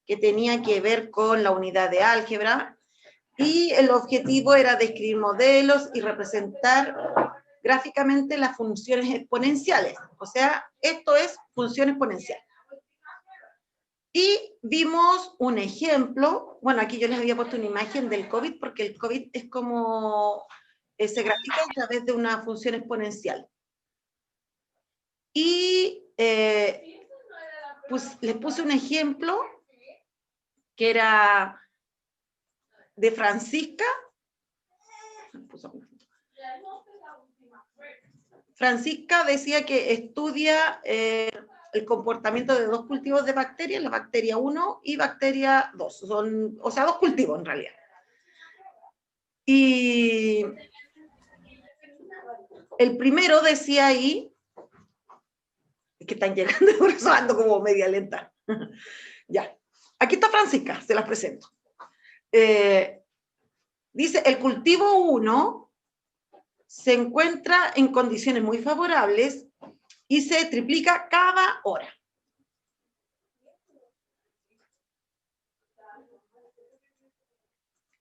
que tenía que ver con la unidad de álgebra, y el objetivo era describir modelos y representar gráficamente las funciones exponenciales. O sea, esto es función exponencial. Y vimos un ejemplo, bueno, aquí yo les había puesto una imagen del COVID, porque el COVID es como, se grafica a través de una función exponencial. Y pues les puse un ejemplo que era de Francisca. Francisca decía que estudia el comportamiento de dos cultivos de bacterias, la bacteria 1 y bacteria 2, son, o sea, dos cultivos en realidad. Y el primero decía ahí, es que están llegando, por eso ando como media lenta. Ya, aquí está Francisca, se las presento. Dice, el cultivo 1 se encuentra en condiciones muy favorables y se triplica cada hora.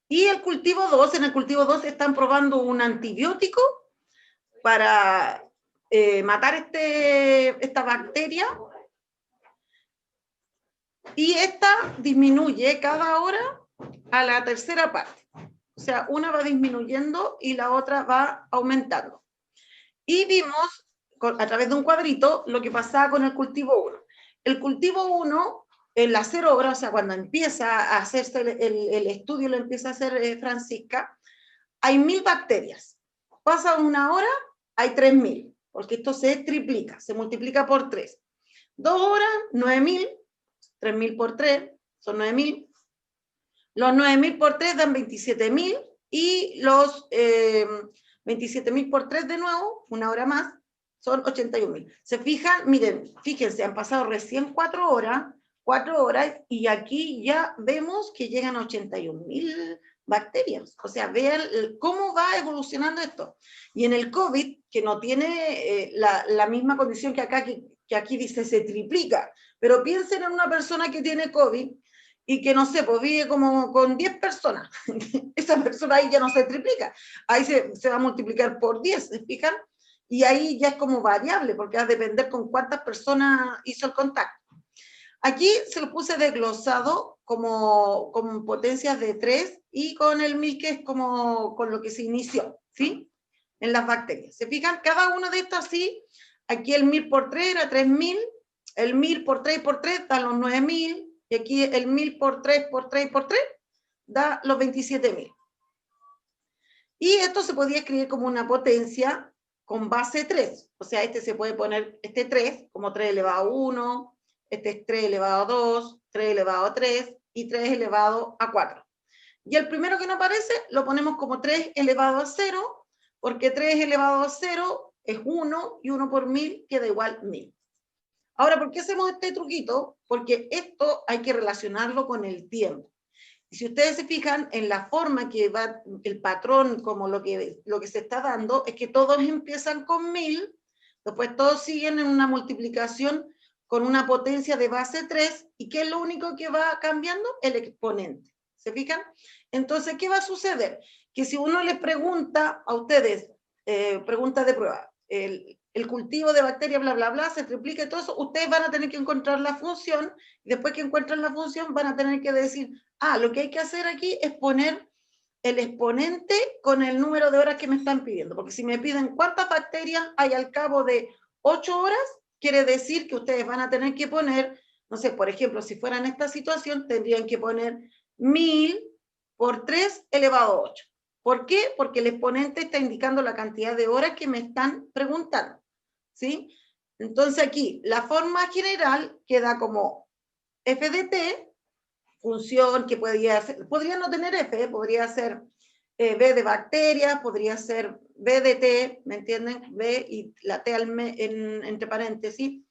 Y el cultivo 2, en el cultivo 2 están probando un antibiótico para matar esta bacteria, y esta disminuye cada hora a la tercera parte. O sea, una va disminuyendo y la otra va aumentando. Y vimos a través de un cuadrito lo que pasaba con el cultivo 1. El cultivo 1, en las 0 horas, o sea, cuando empieza a hacerse el estudio, lo empieza a hacer Francisca, hay 1000 bacterias. Pasa una hora, hay 3000, porque esto se triplica, se multiplica por 3. 2 horas, 9000, 3000 por 3, son 9000. Los 9000 por 3 dan 27000, y los 27000 por 3 de nuevo, una hora más, son 81000. Se fijan, miren, fíjense, han pasado recién 4 horas, y aquí ya vemos que llegan a 81000 bacterias. O sea, vean cómo va evolucionando esto. Y en el COVID, que no tiene la misma condición que acá, que aquí dice se triplica, pero piensen en una persona que tiene COVID y que, no sé, pues vive como con 10 personas. Esa persona ahí ya no se triplica. Ahí se va a multiplicar por 10, ¿se fijan? Y ahí ya es como variable, porque va a depender con cuántas personas hizo el contacto. Aquí se lo puse desglosado como potencias de 3, y con el 1000, que es como con lo que se inició, ¿sí? En las bacterias. ¿Se fijan? Cada uno de estos así, aquí el 1000 por 3 era 3000, el 1000 por 3 por 3 dan los 9000, y aquí el 1000 por 3 por 3 por 3 da los 27000. Y esto se podía escribir como una potencia con base 3. O sea, este se puede poner, este 3, como 3 elevado a 1, este es 3 elevado a 2, 3 elevado a 3 y 3 elevado a 4. Y el primero que no aparece lo ponemos como 3 elevado a 0, porque 3 elevado a 0 es 1, y 1 por 1000 queda igual 1000. Ahora, ¿por qué hacemos este truquito? Porque esto hay que relacionarlo con el tiempo. Y si ustedes se fijan en la forma que va el patrón, como lo que se está dando, es que todos empiezan con 1000, después todos siguen en una multiplicación con una potencia de base 3, y ¿qué es lo único que va cambiando? El exponente. ¿Se fijan? Entonces, ¿qué va a suceder? Que si uno les pregunta a ustedes, pregunta de prueba, el cultivo de bacterias, bla, bla, bla, se triplica y todo eso, ustedes van a tener que encontrar la función, y después que encuentran la función van a tener que decir, lo que hay que hacer aquí es poner el exponente con el número de horas que me están pidiendo, porque si me piden cuántas bacterias hay al cabo de 8 horas, quiere decir que ustedes van a tener que poner, no sé, por ejemplo, si fuera en esta situación, tendrían que poner 1000 por 3 elevado a 8. ¿Por qué? Porque el exponente está indicando la cantidad de horas que me están preguntando, ¿sí? Entonces aquí, la forma general queda como f de t, función que podría no tener f, podría ser b de bacterias, podría ser b de t, ¿me entienden? B y la t entre paréntesis.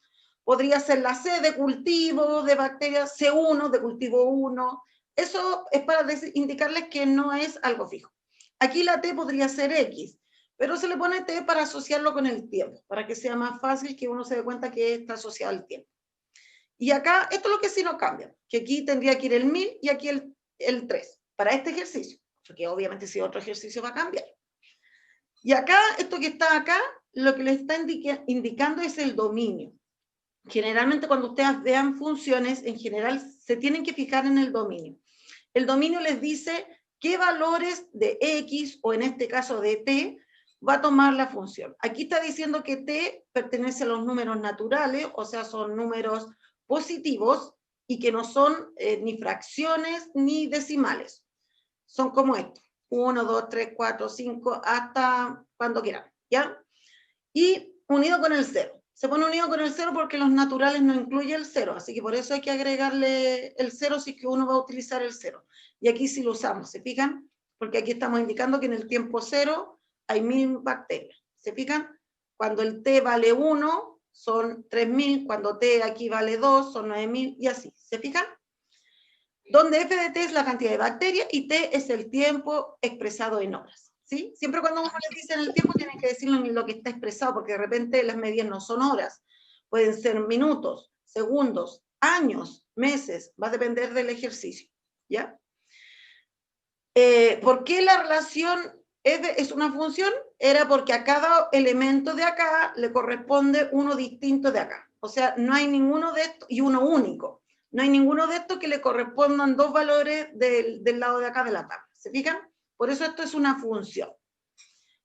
Podría ser la c de cultivo de bacterias, C1 de cultivo 1. Eso es para indicarles que no es algo fijo. Aquí la t podría ser x, pero se le pone t para asociarlo con el tiempo, para que sea más fácil que uno se dé cuenta que está asociado al tiempo. Y acá, esto es lo que sí no cambia, que aquí tendría que ir el 1000 y aquí el 3, para este ejercicio, porque obviamente si otro ejercicio va a cambiar. Y acá, esto que está acá, lo que le está indicando es el dominio. Generalmente cuando ustedes vean funciones, en general se tienen que fijar en el dominio. El dominio les dice qué valores de X, o en este caso de T, va a tomar la función. Aquí está diciendo que T pertenece a los números naturales, o sea, son números positivos y que no son ni fracciones ni decimales. Son como estos. 1, 2, 3, 4, 5, hasta cuando quieran, ¿ya? Y unido con el 0. Se pone unido con el 0 porque los naturales no incluyen el 0, así que por eso hay que agregarle el 0 si es que uno va a utilizar el 0. Y aquí sí lo usamos, ¿se fijan? Porque aquí estamos indicando que en el tiempo 0 hay 1000 bacterias. ¿Se fijan? Cuando el T vale 1, son 3000. Cuando T aquí vale 2, son 9000, y así. ¿Se fijan? Donde f de t es la cantidad de bacterias y t es el tiempo expresado en horas. ¿Sí? Siempre cuando uno les dice en el tiempo, tienen que decirlo en lo que está expresado, porque de repente las medidas no son horas, pueden ser minutos, segundos, años, meses, va a depender del ejercicio. ¿Ya? ¿Por qué la relación f es una función? Era porque a cada elemento de acá le corresponde uno distinto de acá. O sea, no hay ninguno de estos, y uno único. No hay ninguno de estos que le correspondan dos valores del lado de acá de la tabla. ¿Se fijan? Por eso esto es una función.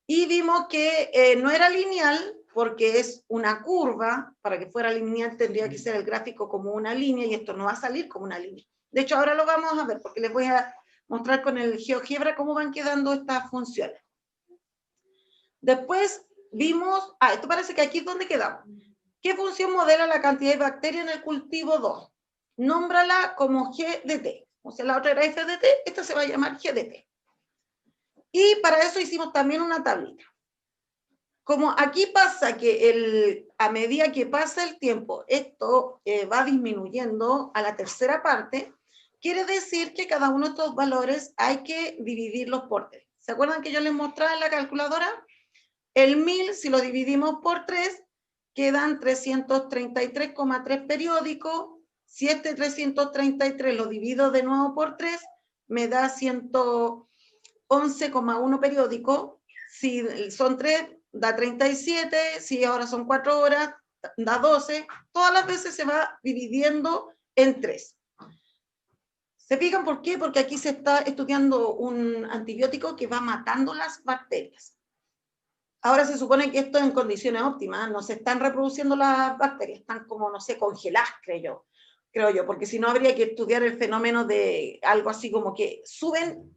Y vimos que no era lineal porque es una curva. Para que fuera lineal tendría que ser el gráfico como una línea, y esto no va a salir como una línea. De hecho, ahora lo vamos a ver porque les voy a mostrar con el GeoGebra cómo van quedando estas funciones. Después vimos, esto parece que aquí es donde quedamos. ¿Qué función modela la cantidad de bacterias en el cultivo 2? Nómbrala como G de T. O sea, la otra era F de T, esta se va a llamar G de T. Y para eso hicimos también una tablita. Como aquí pasa que a medida que pasa el tiempo, esto va disminuyendo a la tercera parte, quiere decir que cada uno de estos valores hay que dividirlos por 3. ¿Se acuerdan que yo les mostraba en la calculadora? El 1000, si lo dividimos por 3, quedan 333,3 periódicos. Si este 333 lo divido de nuevo por 3, me da 111,1 periódico. Si son 3, da 37. Si ahora son 4 horas, da 12. Todas las veces se va dividiendo en 3. ¿Se fijan por qué? Porque aquí se está estudiando un antibiótico que va matando las bacterias. Ahora se supone que esto es en condiciones óptimas, no se están reproduciendo las bacterias, están como, no sé, congeladas, creo yo, porque si no habría que estudiar el fenómeno de algo así como que suben,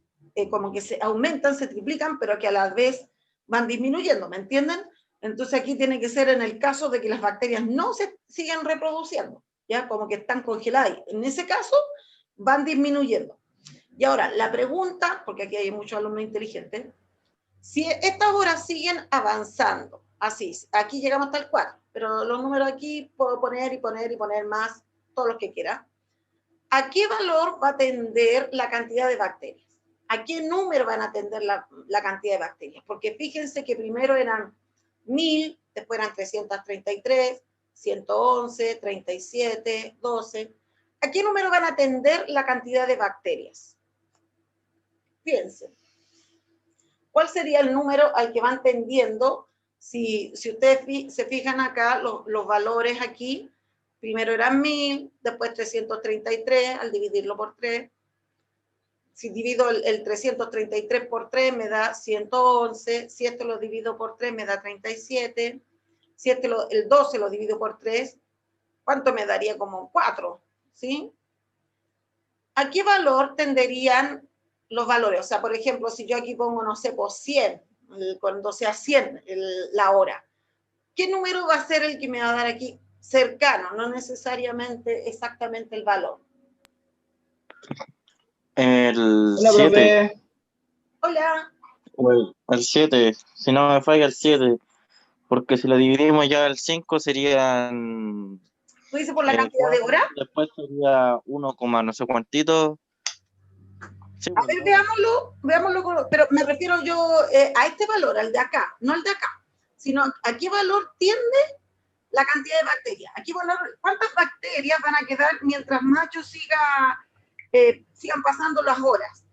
como que se aumentan, se triplican, pero que a la vez van disminuyendo, ¿me entienden? Entonces aquí tiene que ser en el caso de que las bacterias no se siguen reproduciendo, ¿ya? Como que están congeladas. En ese caso, van disminuyendo. Y ahora, la pregunta, porque aquí hay muchos alumnos inteligentes, si estas horas siguen avanzando, así, aquí llegamos hasta el 4, pero los números aquí puedo poner y poner y poner más, todos los que quiera. ¿A qué valor va a tender la cantidad de bacterias? ¿A qué número van a tender la cantidad de bacterias? Porque fíjense que primero eran 1000, después eran 333, 111, 37, 12. ¿A qué número van a tender la cantidad de bacterias? Piensen. ¿Cuál sería el número al que van tendiendo? Si ustedes se fijan acá, los valores aquí, primero eran 1000, después 333, al dividirlo por 3. Si divido el 333 por 3 me da 111, si esto lo divido por 3 me da 37, si el 12 lo divido por 3, ¿cuánto me daría? Como 4, ¿sí? ¿A qué valor tenderían los valores? O sea, por ejemplo, si yo aquí pongo, no sé, por 100, cuando sea 100 la hora, ¿qué número va a ser el que me va a dar aquí cercano? No necesariamente exactamente el valor. El Hola, 7. profe. Hola. El 7, si no me falla el 7, porque si lo dividimos ya el 5 serían ¿Tú dices por la cantidad 4, de horas? después sería 1, no sé cuantito. Sí, A ver, veámoslo, pero me refiero yo a este valor, al de acá, no al de acá, sino a qué valor tiende la cantidad de bacterias. Aquí, bueno, ¿cuántas bacterias van a quedar mientras más yo sigan pasando las horas?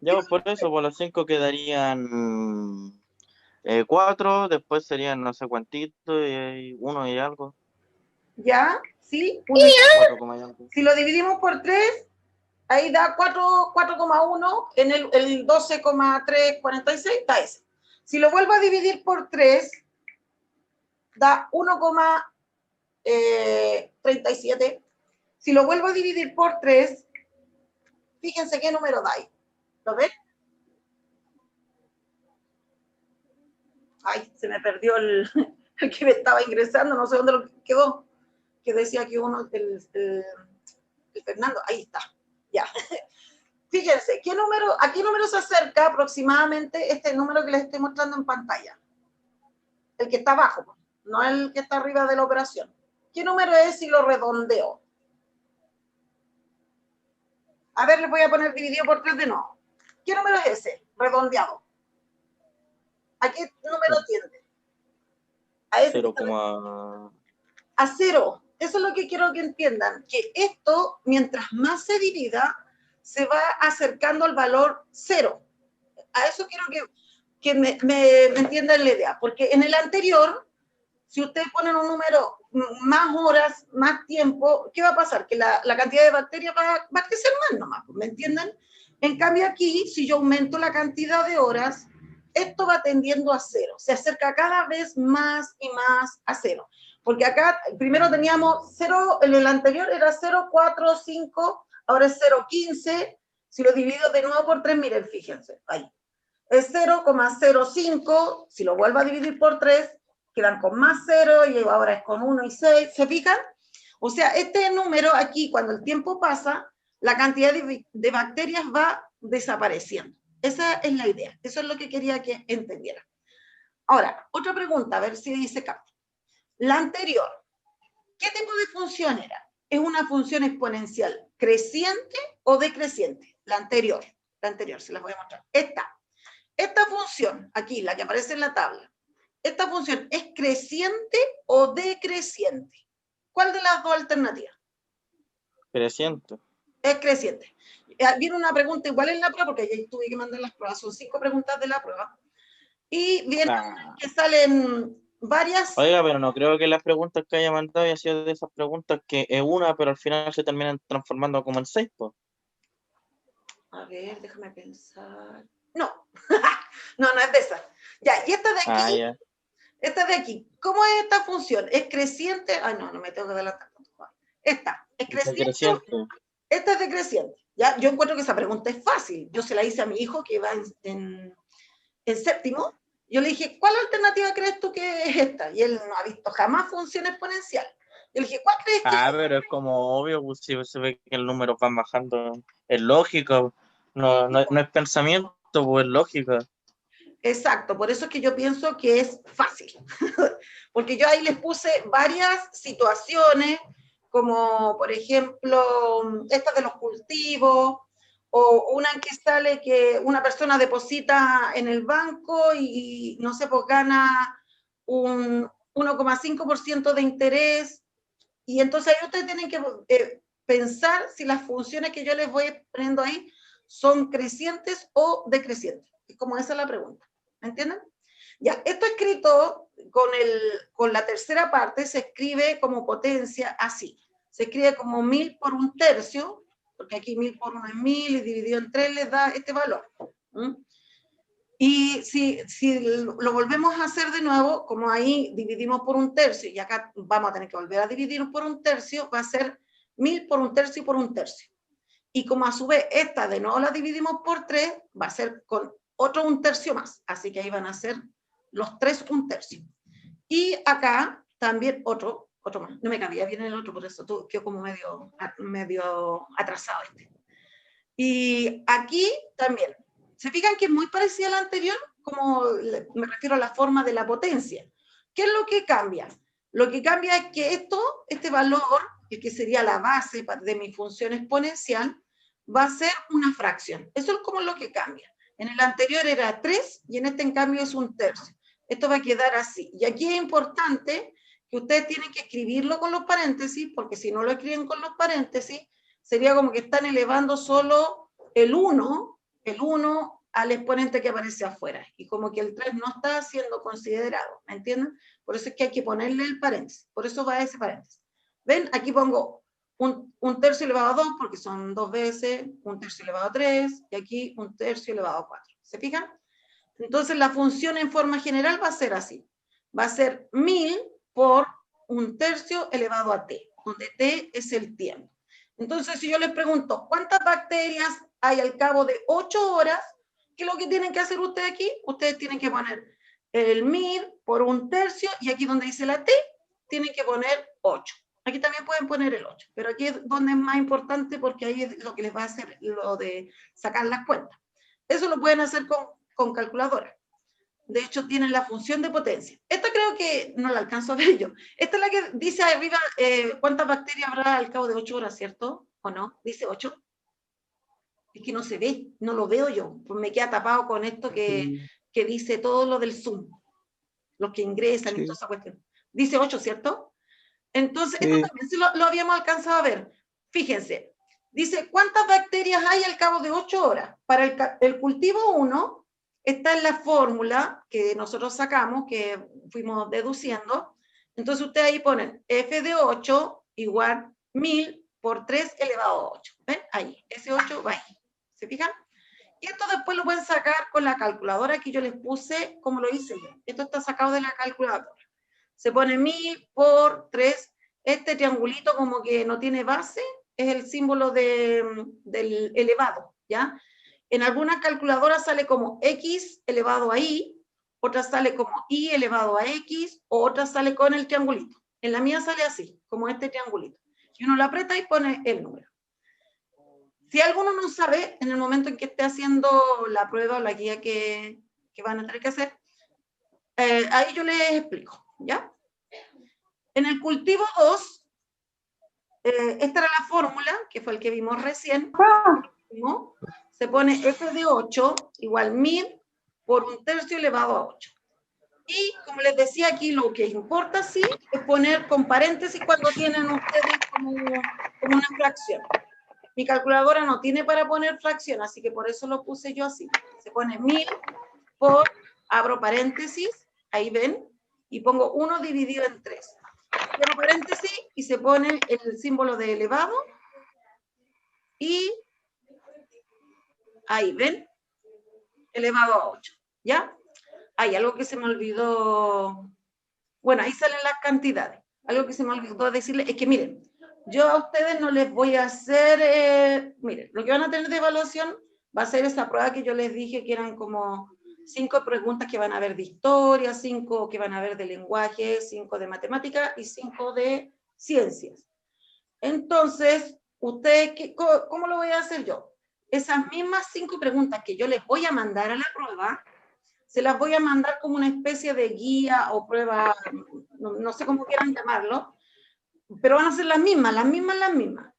Ya, pues, por eso, por los 5 quedarían 4, después serían no sé cuántitos, y 1 y algo. ¿Ya? ¿Sí? 1 y 4 como hay algo. si lo dividimos por 3, ahí da 4,1 en el 12,346, da ese. Si lo vuelvo a dividir por 3, da 1,37. Si lo vuelvo a dividir por 3, fíjense qué número da ahí. ¿Lo ven? Ay, se me perdió el que me estaba ingresando, no sé dónde lo quedó, que decía que uno, el Fernando, ahí está, ya. Fíjense, ¿a qué número se acerca aproximadamente este número que les estoy mostrando en pantalla? El que está abajo, no el que está arriba de la operación. ¿Qué número es si lo redondeo? A ver, les voy a poner dividido por 3 de nuevo. ¿Qué número es ese? Redondeado. ¿A qué número tiende? A ese 0, a 0. Eso es lo que quiero que entiendan, que esto, mientras más se divida, se va acercando al valor 0. A eso quiero que me entiendan la idea, porque en el anterior, si ustedes ponen un número más horas, más tiempo, ¿qué va a pasar? Que la cantidad de bacterias va a crecer más nomás, ¿me entienden? En cambio aquí, si yo aumento la cantidad de horas, esto va tendiendo a 0, se acerca cada vez más y más a 0. Porque acá primero teníamos 0, en el anterior era 0,45, ahora es 0,15. Si lo divido de nuevo por 3, miren, fíjense, ahí. Es 0,05, si lo vuelvo a dividir por 3, quedan con más 0 y ahora es con 1 y 6, ¿se fijan? O sea, este número aquí, cuando el tiempo pasa, la cantidad de bacterias va desapareciendo. Esa es la idea, eso es lo que quería que entendieran. Ahora, otra pregunta, a ver si dice capta. La anterior, ¿qué tipo de función era? ¿Es una función exponencial creciente o decreciente? La anterior, se las voy a mostrar. Esta función, aquí, la que aparece en la tabla, ¿esta función es creciente o decreciente? ¿Cuál de las dos alternativas? creciente. Es creciente. Viene una pregunta igual en la prueba, porque ya tuve que mandar las pruebas, son 5 preguntas de la prueba. Y viene que salen varias. Oiga, pero no creo que las preguntas que haya mandado haya sido de esas preguntas que es una, pero al final se terminan transformando como en 6, pues. A ver, déjame pensar. No, no es de esa. Ya, y esta de aquí, Ya. esta de aquí, ¿cómo es esta función? ¿Es creciente? Ay, no me tengo que adelantar. Esta, ¿es creciente? Esta es decreciente. ¿Ya? Yo encuentro que esa pregunta es fácil. Yo se la hice a mi hijo que va en séptimo. Yo le dije, ¿cuál alternativa crees tú que es esta? Y él no ha visto jamás función exponencial. Yo le dije, ¿cuál crees que es? Pero es como obvio, pues, si se ve que el número va bajando, es lógico, no es pensamiento, pues es lógica. Exacto, por eso es que yo pienso que es fácil. Porque yo ahí les puse varias situaciones, como por ejemplo, esta de los cultivos, o una en que sale que una persona deposita en el banco y no sé, pues gana un 1,5% de interés, y entonces ahí ustedes tienen que pensar si las funciones que yo les voy poniendo ahí son crecientes o decrecientes. Es como esa es la pregunta. ¿Me entienden? Ya, esto escrito con la tercera parte se escribe como potencia así. Se escribe como 1000 por 1/3, porque aquí 1000 por 1 es 1000 y dividido en 3 les da este valor. Y si lo volvemos a hacer de nuevo, como ahí dividimos por 1/3 y acá vamos a tener que volver a dividir por 1/3, va a ser 1000 por 1/3 y por 1/3. Y como a su vez esta de nuevo la dividimos por 3, va a ser con otro 1/3 más. Así que ahí van a ser los 3 1/3. Y acá también otro más. No me cabía bien el otro, por eso quedó como medio atrasado este. Y aquí también. ¿Se fijan que es muy parecida a la anterior? Como me refiero a la forma de la potencia. ¿Qué es lo que cambia? Lo que cambia es que este valor, que sería la base de mi función exponencial, va a ser una fracción. Eso es como lo que cambia. En el anterior era 3 y en este en cambio es 1/3. Esto va a quedar así. Y aquí es importante que ustedes tienen que escribirlo con los paréntesis, porque si no lo escriben con los paréntesis, sería como que están elevando solo el 1 al exponente que aparece afuera, y como que el 3 no está siendo considerado, ¿me entienden? Por eso es que hay que ponerle el paréntesis, por eso va ese paréntesis. ¿Ven? Aquí pongo un tercio elevado a 2, porque son 2 veces, un tercio elevado a 3, y aquí un tercio elevado a 4. ¿Se fijan? Entonces la función en forma general va a ser así. Va a ser 1000 por un tercio elevado a t, donde t es el tiempo. Entonces, si yo les pregunto, ¿cuántas bacterias hay al cabo de 8 horas? ¿Qué es lo que tienen que hacer ustedes aquí? Ustedes tienen que poner el 1000 por un tercio, y aquí donde dice la t, tienen que poner 8. Aquí también pueden poner el 8, pero aquí es donde es más importante, porque ahí es lo que les va a hacer lo de sacar las cuentas. Eso lo pueden hacer con calculadora. De hecho, tienen la función de potencia. Esta creo que no la alcanzo a ver yo. Esta es la que dice arriba cuántas bacterias habrá al cabo de 8 horas, ¿cierto? ¿O no? Dice 8. Es que no se ve, no lo veo yo. Pues me queda tapado con esto que dice todo lo del Zoom. Los que ingresan y toda esa cuestión. Dice 8, ¿cierto? Entonces, esto también sí lo habíamos alcanzado a ver. Fíjense. Dice, ¿cuántas bacterias hay al cabo de 8 horas? Para el cultivo 1, está en la fórmula que nosotros sacamos, que fuimos deduciendo. Entonces, ustedes ahí ponen f de 8 igual 1000 por 3 elevado a 8. ¿Ven? Ahí. Ese 8 va ahí. ¿Se fijan? Y esto después lo pueden sacar con la calculadora que yo les puse, como lo hice yo. Esto está sacado de la calculadora. Se pone 1000 por 3. Este triangulito como que no tiene base, es el símbolo del elevado, ¿ya? En algunas calculadoras sale como x elevado a y, otras sale como y elevado a x, o otras sale con el triangulito. En la mía sale así, como este triangulito. Y uno lo aprieta y pone el número. Si alguno no sabe, en el momento en que esté haciendo la prueba o la guía que van a tener que hacer, ahí yo les explico, ¿ya? En el cultivo 2, esta era la fórmula, que fue el que vimos recién, ¿no? Se pone f de 8 igual 1000 por un tercio elevado a 8. Y como les decía aquí, lo que importa sí es poner con paréntesis cuando tienen ustedes como una fracción. Mi calculadora no tiene para poner fracción, así que por eso lo puse yo así. Se pone 1000 por, abro paréntesis, ahí ven, y pongo 1 dividido en 3. Cierro paréntesis y se pone el símbolo de elevado. Y ahí ven, elevado a 8. ¿Ya? Hay algo que se me olvidó. Bueno, ahí salen las cantidades. Algo que se me olvidó decirles es que miren, yo a ustedes no les voy a hacer, miren, lo que van a tener de evaluación va a ser esa prueba que yo les dije que eran como 5 preguntas que van a ver de historia, 5 que van a ver de lenguaje, 5 de matemática y 5 de ciencias. Entonces, ustedes, ¿cómo lo voy a hacer yo? Esas mismas 5 preguntas que yo les voy a mandar a la prueba, se las voy a mandar como una especie de guía o prueba, no sé cómo quieran llamarlo, pero van a ser las mismas.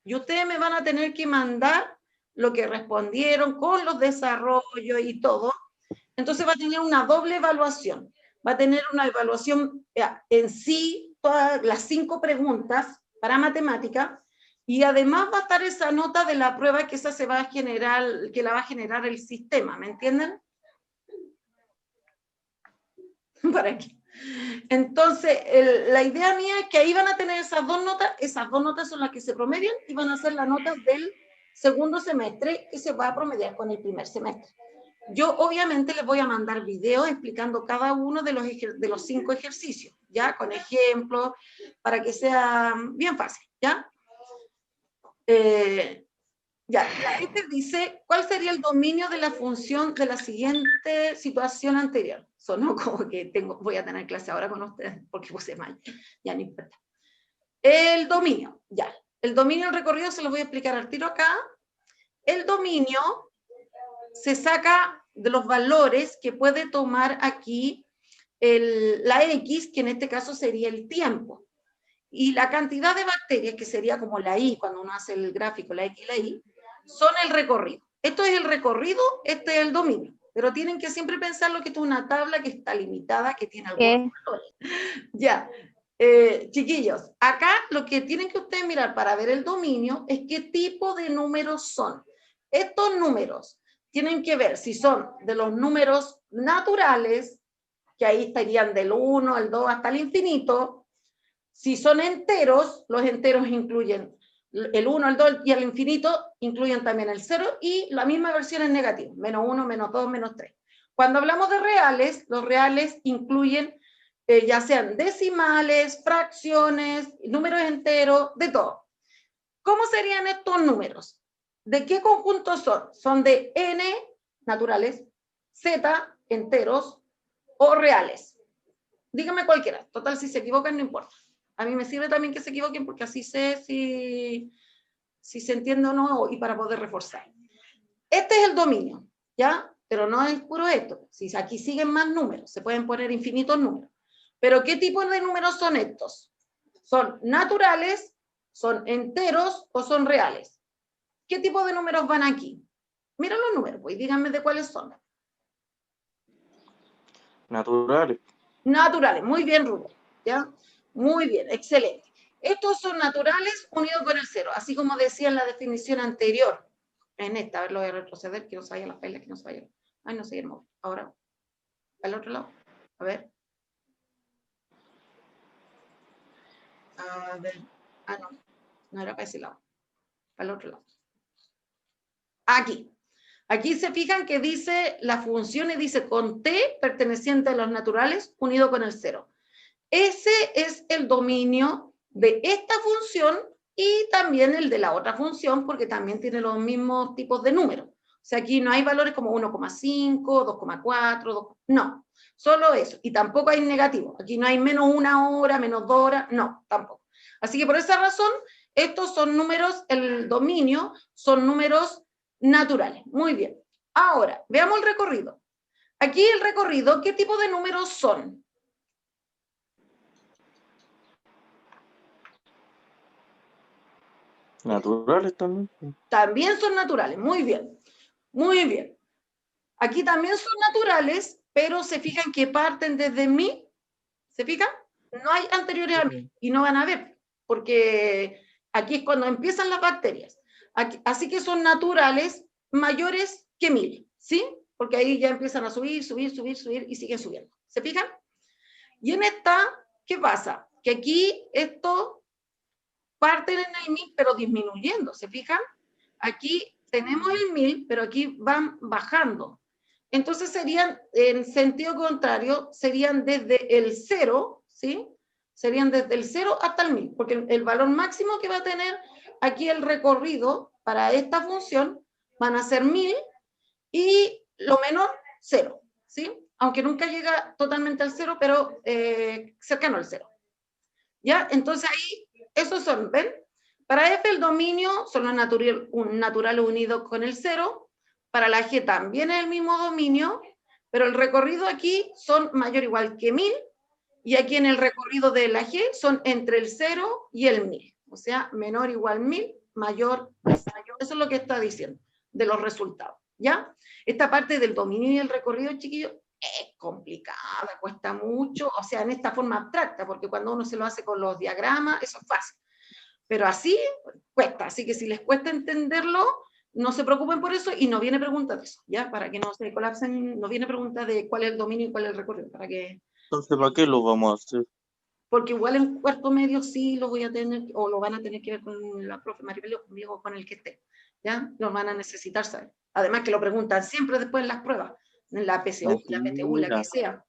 Y ustedes me van a tener que mandar lo que respondieron con los desarrollos y todo. Entonces va a tener una doble evaluación. Va a tener una evaluación en sí, todas las 5 preguntas para matemática, y además va a estar esa nota de la prueba que esa se va a generar, que la va a generar el sistema, ¿me entienden? ¿Para qué? Entonces, la idea mía es que ahí van a tener esas 2 notas son las que se promedian y van a ser las notas del segundo semestre que se va a promediar con el primer semestre. Yo obviamente les voy a mandar videos explicando cada uno de los 5 ejercicios, ¿ya? Con ejemplos, para que sea bien fácil, ¿ya? Ya, este dice, ¿cuál sería el dominio de la función de la siguiente situación anterior? Sonó como que voy a tener clase ahora con ustedes, porque puse mal, ya no importa. El dominio, ya. El dominio del recorrido se lo voy a explicar al tiro acá. El dominio se saca de los valores que puede tomar aquí la X, que en este caso sería el tiempo. Y la cantidad de bacterias, que sería como la Y, cuando uno hace el gráfico, la X y la Y, son el recorrido. Esto es el recorrido, este es el dominio. Pero tienen que siempre pensar lo que esto es una tabla que está limitada, que tiene algunos valores. Ya. Chiquillos, acá lo que tienen que ustedes mirar para ver el dominio es qué tipo de números son. Estos números tienen que ver si son de los números naturales, que ahí estarían del 1, el 2 hasta el infinito. Si son enteros, los enteros incluyen el 1, el 2 y el infinito, incluyen también el 0 y la misma versión en negativo, menos 1, menos 2, menos 3. Cuando hablamos de reales, los reales incluyen ya sean decimales, fracciones, números enteros, de todo. ¿Cómo serían estos números? ¿De qué conjunto son? Son de n, naturales, z, enteros, o reales. Dígame cualquiera. Total, si se equivocan, no importa. A mí me sirve también que se equivoquen porque así sé si se entiende o no y para poder reforzar. Este es el dominio, ¿ya? Pero no es puro esto. Si aquí siguen más números, se pueden poner infinitos números. Pero ¿qué tipo de números son estos? ¿Son naturales, son enteros o son reales? ¿Qué tipo de números van aquí? Miren los números, pues, y díganme de cuáles son. Naturales. Naturales, muy bien, Rubén, ¿ya? Muy bien, excelente. Estos son naturales unidos con el cero, así como decía en la definición anterior. En esta, a ver, lo voy a retroceder, que no se vayan las pailas, que no se vayan. Ay, no se el móvil. Ahora, al otro lado. A ver. A ver. Ah, no. No era para ese lado. Para el otro lado. Aquí. Aquí se fijan que dice la función y dice con t perteneciente a los naturales unido con el cero. Ese es el dominio de esta función y también el de la otra función, porque también tiene los mismos tipos de números. O sea, aquí no hay valores como 1,5, 2,4, no, solo eso. Y tampoco hay negativo. Aquí no hay menos 1 hora, menos 2 horas, no, tampoco. Así que por esa razón, estos son números, el dominio son números naturales. Muy bien. Ahora, veamos el recorrido. Aquí el recorrido, ¿qué tipo de números son? Naturales también. También son naturales, muy bien, muy bien. Aquí también son naturales, pero se fijan que parten desde mí, ¿se fijan? No hay anteriores a mí y no van a ver, porque aquí es cuando empiezan las bacterias. Aquí, así que son naturales mayores que 1000, ¿sí? Porque ahí ya empiezan a subir, subir, subir, subir y siguen subiendo. ¿Se fijan? Y en esta, ¿qué pasa? Que aquí esto parten en el 1000, pero disminuyendo, ¿se fijan? Aquí tenemos el 1000, pero aquí van bajando. Entonces serían, en sentido contrario, serían desde el 0, ¿sí? Serían desde el 0 hasta el 1000, porque el valor máximo que va a tener aquí el recorrido para esta función van a ser 1000 y lo menor 0, ¿sí? Aunque nunca llega totalmente al 0, pero cercano al 0. ¿Ya? Entonces ahí, esos son, ¿ven? Para F el dominio son los naturales unidos con el 0. Para la G también es el mismo dominio, pero el recorrido aquí son mayor o igual que 1000, y aquí en el recorrido de la G son entre el 0 y el 1000. O sea, menor o igual 1000, mayor es mayor. Eso es lo que está diciendo de los resultados, ¿ya? Esta parte del dominio y el recorrido, chiquillos, es complicada, cuesta mucho, o sea, en esta forma abstracta, porque cuando uno se lo hace con los diagramas, eso es fácil. Pero así cuesta, así que si les cuesta entenderlo, no se preocupen por eso y no viene pregunta de eso, ¿ya? Para que no se colapsen, no viene pregunta de cuál es el dominio y cuál es el recorrido, para que... Entonces, ¿para qué lo vamos a hacer? Porque igual en cuarto medio sí lo voy a tener, o lo van a tener que ver con la profe Maribel o conmigo, con el que esté, ¿ya? Lo van a necesitar saber. Además que lo preguntan siempre después en las pruebas, en la PSU, la PTU, la que sea.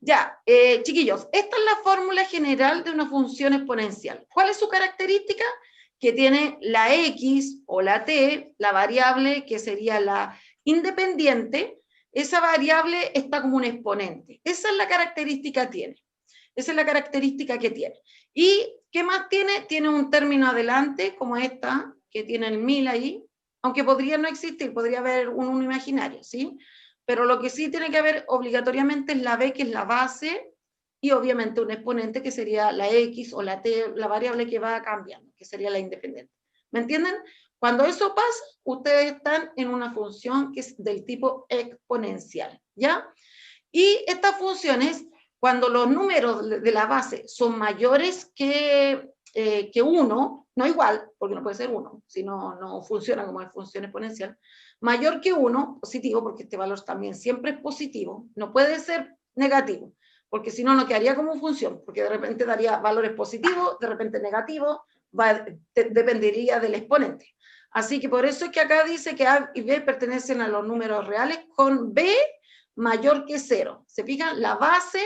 Ya, chiquillos, esta es la fórmula general de una función exponencial. ¿Cuál es su característica? Que tiene la x o la t, la variable que sería la independiente, esa variable está como un exponente. Esa es la característica que tiene. Esa es la característica que tiene. ¿Y qué más tiene? Tiene un término adelante, como esta, que tiene el 1000 ahí, aunque podría no existir, podría haber un 1 imaginario, ¿sí? Pero lo que sí tiene que haber obligatoriamente es la b, que es la base, y obviamente un exponente que sería la x o la t, la variable que va cambiando, que sería la independiente. ¿Me entienden? Cuando eso pasa, ustedes están en una función que es del tipo exponencial, ¿ya? Y estas funciones, cuando los números de la base son mayores que 1, no igual, porque no puede ser 1, si no, no funciona como es función exponencial, mayor que 1, positivo, porque este valor también siempre es positivo, no puede ser negativo, porque si no, no quedaría como función, porque de repente daría valores positivos, de repente negativos, dependería del exponente. Así que por eso es que acá dice que A y B pertenecen a los números reales con B mayor que 0. ¿Se fijan? La base,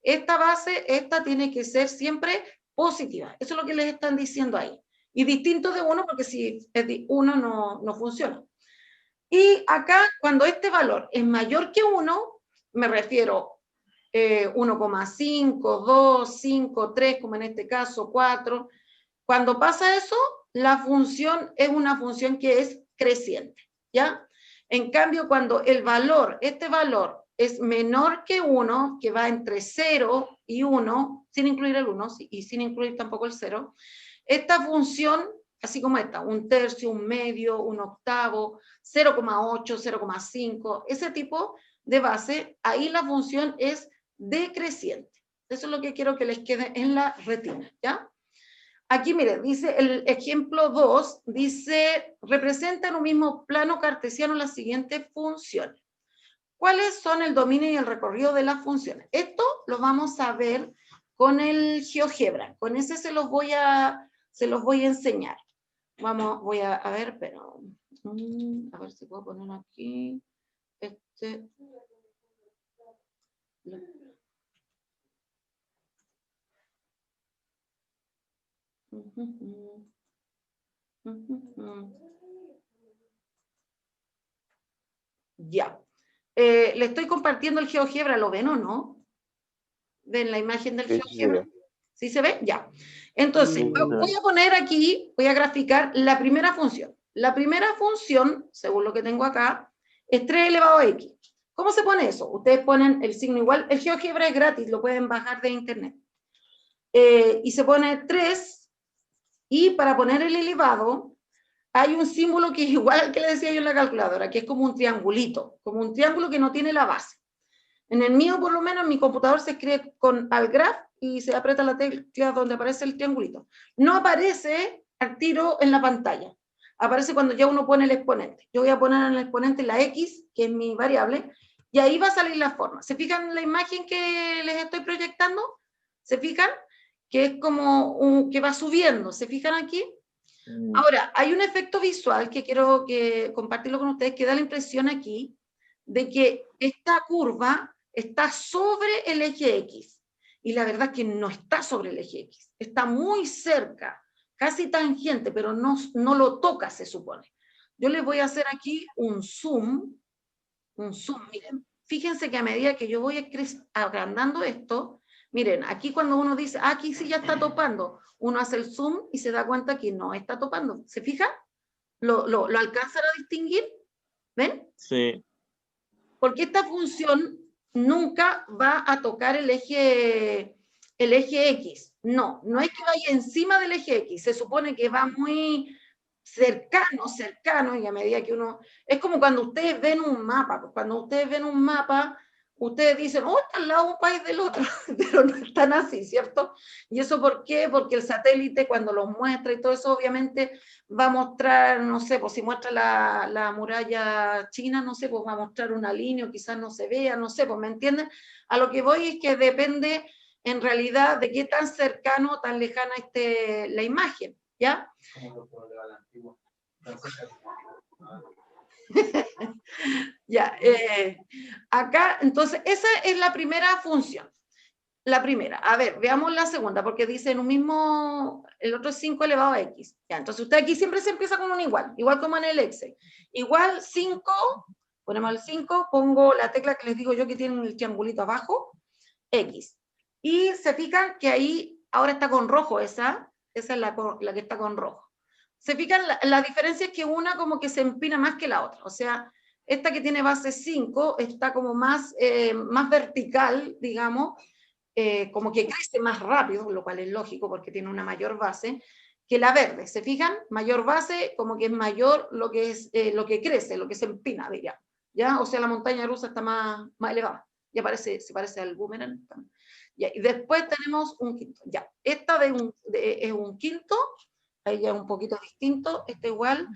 esta tiene que ser siempre positiva. Eso es lo que les están diciendo ahí. Y distinto de 1, porque si es de 1 no funciona. Y acá, cuando este valor es mayor que 1, me refiero 1,5, 2, 5, 3, como en este caso, 4. Cuando pasa eso, la función es una función que es creciente, ¿ya? En cambio, cuando el valor, este valor, es menor que 1, que va entre 0 y 1, sin incluir el 1 y sin incluir tampoco el 0, esta función, así como esta, 1/3, 1/2, 1/8, 0,8, 0,5, ese tipo de base, ahí la función es decreciente. Eso es lo que quiero que les quede en la retina, ¿ya? Aquí, miren, dice el ejemplo 2, dice, representa en un mismo plano cartesiano las siguientes funciones. ¿Cuáles son el dominio y el recorrido de las funciones? Esto lo vamos a ver con el GeoGebra. Con ese se los voy a enseñar. Voy a ver, pero a ver si puedo poner aquí. Ya. Le estoy compartiendo el GeoGebra, ¿lo ven o no? ¿Ven la imagen del GeoGebra? ¿Sí se ve? Ya. Entonces, voy a poner aquí, voy a graficar la primera función. La primera función, según lo que tengo acá, es 3 elevado a x. ¿Cómo se pone eso? Ustedes ponen el signo igual. El GeoGebra es gratis, lo pueden bajar de internet. Y se pone 3, y para poner el elevado, hay un símbolo que es igual al que le decía yo en la calculadora, que es como un triangulito, como un triángulo que no tiene la base. En el mío, por lo menos, en mi computador se escribe con algraph y se aprieta la tecla donde aparece el triangulito. No aparece al tiro en la pantalla. Aparece cuando ya uno pone el exponente. Yo voy a poner en el exponente la x, que es mi variable, y ahí va a salir la forma. ¿Se fijan en la imagen que les estoy proyectando? ¿Se fijan? Que es como que va subiendo. ¿Se fijan aquí? Ahora, hay un efecto visual que quiero compartirlo con ustedes, que da la impresión aquí de que esta curva está sobre el eje X. Y la verdad es que no está sobre el eje X. Está muy cerca, casi tangente, pero no lo toca, se supone. Yo les voy a hacer aquí un zoom. Miren. Fíjense que a medida que yo voy agrandando esto, miren, aquí cuando uno dice, aquí sí ya está topando, uno hace el zoom y se da cuenta que no está topando. ¿Se fijan? ¿Lo alcanzan a distinguir? ¿Ven? Sí. Porque esta función nunca va a tocar el eje X. No es que vaya encima del eje X. Se supone que va muy cercano, y a medida que uno... Es como cuando ustedes ven un mapa. Cuando ustedes ven un mapa, ustedes dicen, oh, está al lado un país del otro, pero no están así, ¿cierto? ¿Y eso por qué? Porque el satélite, cuando los muestra y todo eso, obviamente va a mostrar, no sé, pues si muestra la muralla china, no sé, pues va a mostrar una línea, o quizás no se vea, no sé, pues ¿me entienden? A lo que voy es que depende, en realidad, de qué tan cercano o tan lejana esté la imagen, ¿ya? Ya, acá, entonces, esa es la primera función. La primera. A ver, veamos la segunda, porque dice en un mismo, el otro es 5 elevado a x. Ya, entonces usted aquí siempre se empieza con un igual como en el Excel. Igual 5, ponemos el 5, pongo la tecla que les digo yo que tiene el triangulito abajo, x. Y se fijan que ahí ahora está con rojo esa es la que está con rojo. Se fijan, la diferencia es que una como que se empina más que la otra. O sea, esta que tiene base 5 está como más vertical, digamos, como que crece más rápido, lo cual es lógico porque tiene una mayor base, que la verde. ¿Se fijan? Mayor base, como que es mayor lo que crece, lo que se empina, diría. ¿Ya? O sea, la montaña rusa está más elevada. ya se parece al boomerang. Ya, y después tenemos un quinto. Ya, esta es un quinto, ahí ya es un poquito distinto, este igual.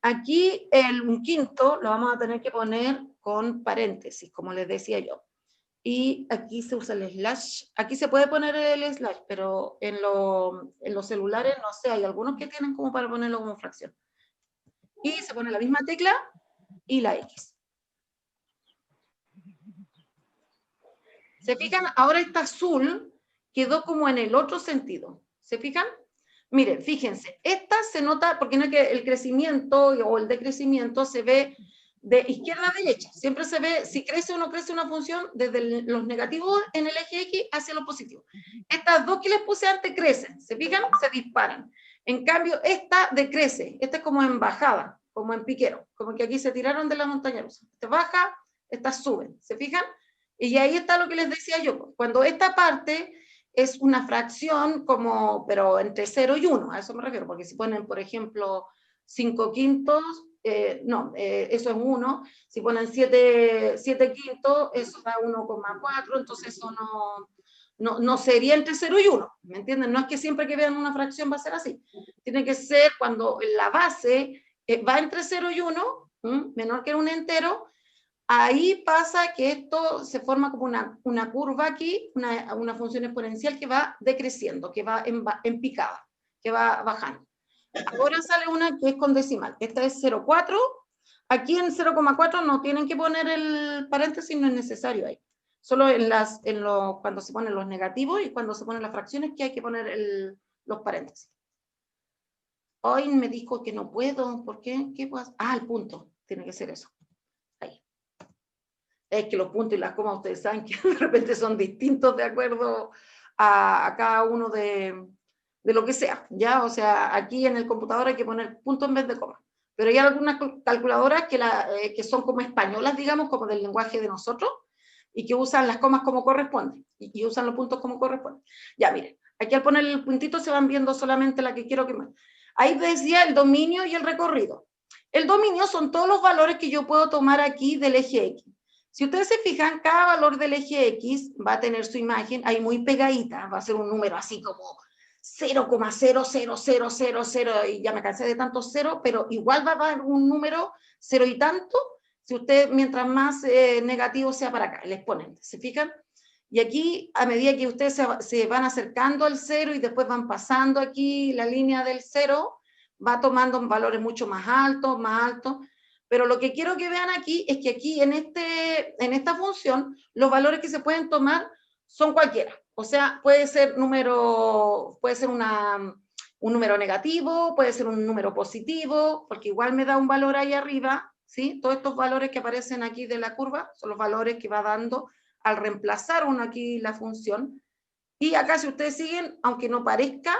Aquí un quinto lo vamos a tener que poner con paréntesis, como les decía yo. Y aquí se usa el slash. Aquí se puede poner el slash, pero en los celulares, no sé, hay algunos que tienen como para ponerlo como fracción. Y se pone la misma tecla y la X. ¿Se fijan? Ahora esta azul quedó como en el otro sentido. ¿Se fijan? Miren, fíjense, esta se nota, porque no es que el crecimiento o el decrecimiento se ve de izquierda a derecha. Siempre se ve si crece o no crece una función desde los negativos en el eje X hacia los positivos. Estas dos que les puse antes crecen, ¿se fijan? Se disparan. En cambio, esta decrece, esta es como en bajada, como en piquero, como que aquí se tiraron de la montaña rusa. Esta baja, estas suben, ¿se fijan? Y ahí está lo que les decía yo, cuando esta parte es una fracción como, pero entre 0 y 1, a eso me refiero, porque si ponen, por ejemplo, 5 quintos, eso es 1, si ponen 7 quintos, eso da 1,4, entonces eso no sería entre 0 y 1, ¿me entienden? No es que siempre que vean una fracción va a ser así, tiene que ser cuando la base va entre 0 y 1, menor que un entero. Ahí pasa que esto se forma como una curva aquí, una función exponencial que va decreciendo, que va en picada, que va bajando. Ahora sale una que es con decimal. Esta es 0,4. Aquí en 0,4 no tienen que poner el paréntesis, no es necesario ahí. Solo cuando se ponen los negativos y cuando se ponen las fracciones que hay que poner los paréntesis. Hoy me dijo que no puedo. ¿Por qué? ¿Qué pasa? El punto. Tiene que ser eso. Es que los puntos y las comas ustedes saben que de repente son distintos de acuerdo a cada uno de lo que sea, ¿ya? O sea, aquí en el computador hay que poner punto en vez de coma. Pero hay algunas calculadoras que son como españolas, digamos, como del lenguaje de nosotros, y que usan las comas como corresponde, y usan los puntos como corresponde. Ya, miren, aquí al poner el puntito se van viendo solamente la que quiero que me... Ahí decía el dominio y el recorrido. El dominio son todos los valores que yo puedo tomar aquí del eje X. Si ustedes se fijan, cada valor del eje X va a tener su imagen ahí muy pegadita, va a ser un número así como 0,00000, y ya me cansé de tantos ceros, pero igual va a haber un número cero y tanto, si usted, mientras más negativo sea para acá, el exponente, ¿se fijan? Y aquí, a medida que ustedes se van acercando al cero y después van pasando aquí la línea del cero, va tomando valores mucho más altos, pero lo que quiero que vean aquí es que aquí en esta función los valores que se pueden tomar son cualquiera. O sea, puede ser un número negativo, puede ser un número positivo, porque igual me da un valor ahí arriba, ¿sí? Todos estos valores que aparecen aquí de la curva son los valores que va dando al reemplazar uno aquí la función. Y acá si ustedes siguen, aunque no parezca,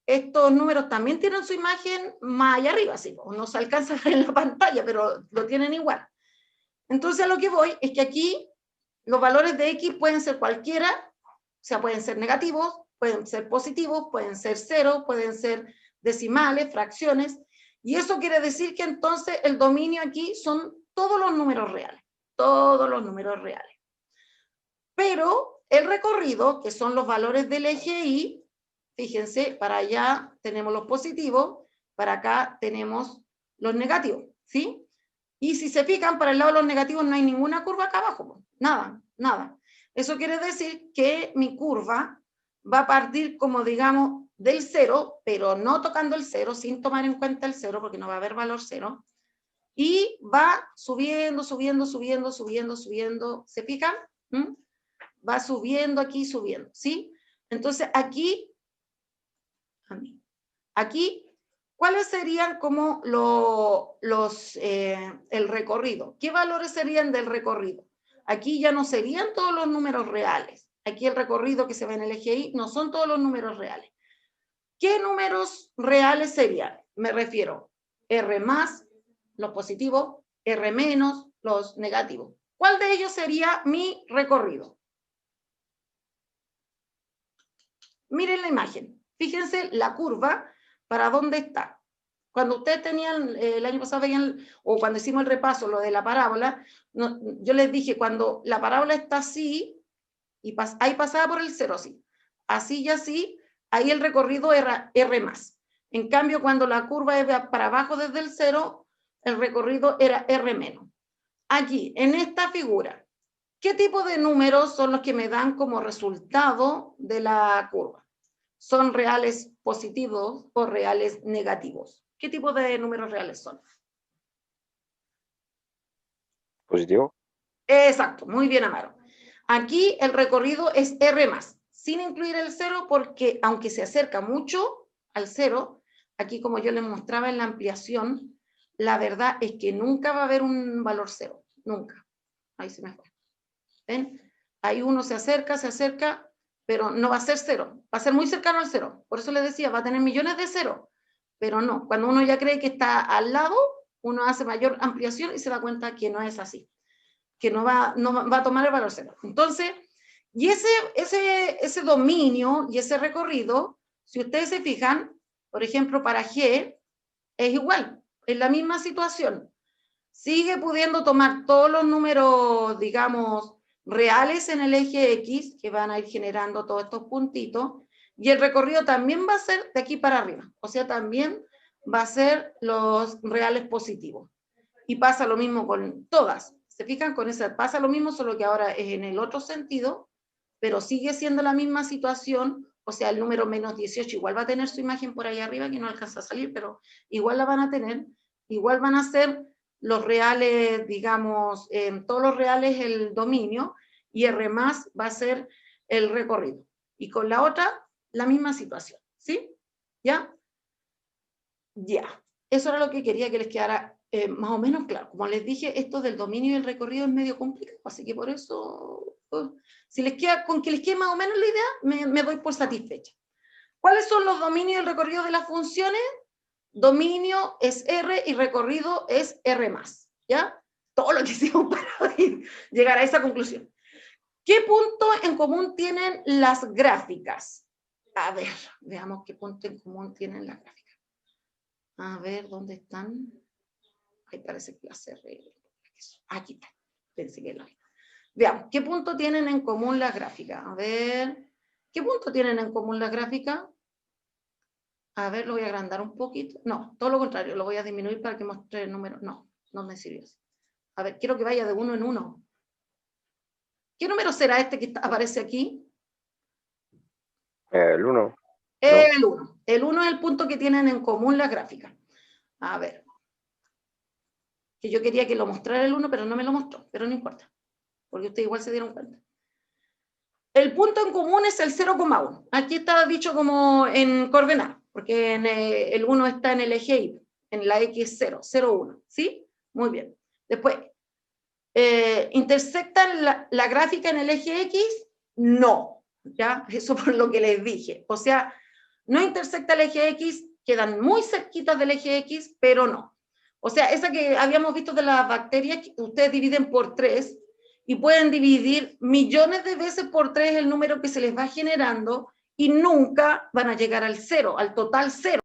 estos números también tienen su imagen más allá arriba, ¿sí? No se alcanza a ver en la pantalla, pero lo tienen igual. Entonces a lo que voy es que aquí los valores de X pueden ser cualquiera, o sea, pueden ser negativos, pueden ser positivos, pueden ser cero, pueden ser decimales, fracciones, y eso quiere decir que entonces el dominio aquí son todos los números reales, Pero el recorrido, que son los valores del eje Y, fíjense, para allá tenemos los positivos, para acá tenemos los negativos, ¿sí? Y si se fijan, para el lado de los negativos no hay ninguna curva acá abajo, nada. Eso quiere decir que mi curva va a partir como, digamos, del cero, pero no tocando el cero, sin tomar en cuenta el cero, porque no va a haber valor cero, y va subiendo, ¿se fijan? Va subiendo aquí, subiendo, ¿sí? Entonces aquí, ¿cuáles serían como el recorrido? ¿Qué valores serían del recorrido? Aquí ya no serían todos los números reales. Aquí el recorrido que se ve en el eje Y no son todos los números reales. ¿Qué números reales serían? Me refiero R más, los positivos, R menos, los negativos. ¿Cuál de ellos sería mi recorrido? Miren la imagen. Fíjense la curva para dónde está. Cuando ustedes tenían, el año pasado veían, o cuando hicimos el repaso, lo de la parábola, yo les dije, cuando la parábola está así, y ahí pasaba por el 0, así. Así y así, ahí el recorrido era R más. En cambio, cuando la curva iba para abajo desde el 0, el recorrido era R menos. Aquí, en esta figura, ¿qué tipo de números son los que me dan como resultado de la curva? ¿Son reales positivos o reales negativos? ¿Qué tipo de números reales son? Positivo. Exacto, muy bien, Amaro. Aquí el recorrido es R más, sin incluir el 0, porque aunque se acerca mucho al 0, aquí como yo les mostraba en la ampliación, la verdad es que nunca va a haber un valor 0, nunca. Ahí se me fue. ¿Ven? Ahí uno se acerca, pero no va a ser 0, va a ser muy cercano al 0. Por eso les decía, va a tener millones de 0, pero no. Cuando uno ya cree que está al lado, uno hace mayor ampliación y se da cuenta que no es así, que no va a tomar el valor 0. Entonces, y ese dominio y ese recorrido, si ustedes se fijan, por ejemplo, para G, es igual, es la misma situación. Sigue pudiendo tomar todos los números, digamos, reales en el eje X, que van a ir generando todos estos puntitos, y el recorrido también va a ser de aquí para arriba, o sea, también va a ser los reales positivos. Y pasa lo mismo con todas, ¿se fijan? Con esa pasa lo mismo, solo que ahora es en el otro sentido, pero sigue siendo la misma situación, o sea, el número menos 18 igual va a tener su imagen por ahí arriba, que no alcanza a salir, pero igual la van a tener, igual van a ser los reales, digamos, todos los reales el dominio, y R más va a ser el recorrido. Y con la otra, la misma situación, ¿sí? ¿Ya? Ya. Eso era lo que quería que les quedara más o menos claro. Como les dije, esto del dominio y el recorrido es medio complicado, así que por eso, si les queda, con que les quede más o menos la idea, me doy por satisfecha. ¿Cuáles son los dominios y el recorrido de las funciones? Dominio es R y recorrido es R más, ¿ya? Todo lo que hicimos para llegar a esa conclusión. ¿Qué punto en común tienen las gráficas? A ver, veamos qué punto en común tienen las gráficas. A ver, ¿dónde están? Ahí parece que la cerré. Aquí está. Pensé que la vi. Veamos, ¿qué punto tienen en común las gráficas? A ver, ¿qué punto tienen en común las gráficas? A ver, lo voy a agrandar un poquito. No, todo lo contrario, lo voy a disminuir para que muestre el número. No, no me sirve así. A ver, quiero que vaya de 1 en 1. ¿Qué número será este que aparece aquí? El 1. El 1. El 1 es el punto que tienen en común las gráficas. A ver. Que yo quería que lo mostrara el 1, pero no me lo mostró. Pero no importa, porque ustedes igual se dieron cuenta. El punto en común es el 0,1. Aquí está dicho como en coordenadas, porque el 1 está en el eje Y, en la X0, 0, 1. ¿Sí? Muy bien. Después, ¿intersectan la gráfica en el eje X? No. ¿Ya? Eso por lo que les dije. O sea, no intersecta el eje X, quedan muy cerquitas del eje X, pero no. O sea, esa que habíamos visto de las bacterias, que ustedes dividen por 3, y pueden dividir millones de veces por 3 el número que se les va generando, y nunca van a llegar al 0, al total 0.